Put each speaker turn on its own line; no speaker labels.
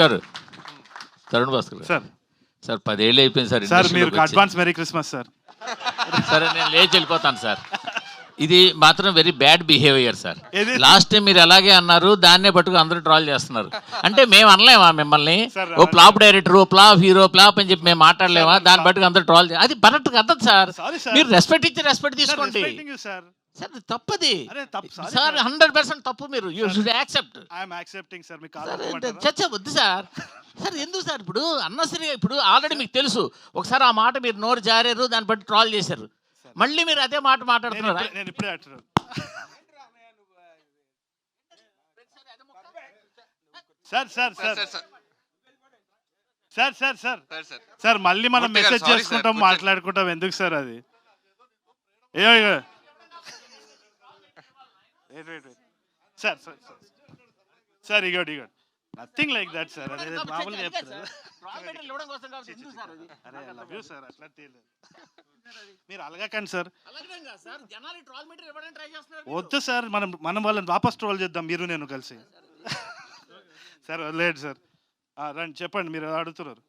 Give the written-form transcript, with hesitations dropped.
గారు Tarun Bhaskar
sir
sir 10 ఏళ్ళు అయిపోయింది సార్.
సార్ మీరు అడ్వాన్స్ మెరీ క్రిస్మస్ సార్.
సరే నేను లేచి వెళ్ళిపోతాను సార్. ఇది మాత్రం very bad behaviour sir. Last time మీరు అలాగే అన్నారు, దాన్నే పట్టుకు అందరూ ట్రాల్ చేస్తున్నారు. అంటే మేము అనలేమా మిమ్మల్ని ఓ ఫ్లాప్ డైరెక్టర్, ఓ ఫ్లాప్ హీరో, ఫ్లాప్ అని చెప్పి మేము మాట్లాడలేమా? దాన్ని బట్టుకు అందరూ ట్రాల్ అది కరెక్ట్ కదా సార్. మీరు రెస్పెక్ట్ ఇచ్చి రెస్పెక్ట్ తీసుకోండి సార్. తప్పది సార్, 100% తప్పు. మీరు యూ షుడ్ యాక్సెప్ట్. చర్చ వద్దు సార్. సార్ ఎందుకు సార్ ఇప్పుడు అన్నసరిగా ఇప్పుడు ఆల్రెడీ మీకు తెలుసు, ఒకసారి ఆ మాట మీరు నోరు జారారు, దాన్ని బట్టి ట్రాల్ చేశారు, మళ్ళీ మీరు అదే మాట మాట్లాడుతున్నారు.
సార్ మళ్ళీ మనం మెసేజ్ చేసుకుంటాం, మాట్లాడుకుంటాం, ఎందుకు సార్ అది? సార్ సార్ సార్ ఇగోటి నథింగ్ లైక్ దట్ సార్. అదే మామూలుగా చెప్తారు. సార్ అట్లా మీరు అలగకండి సార్. వద్దు సార్, మనం వాళ్ళని వాపస్ ట్రోల్ చేద్దాం, మీరు నేను కలిసి. సార్ లేదు సార్, రండి చెప్పండి, మీరు అడుగుతున్నారు.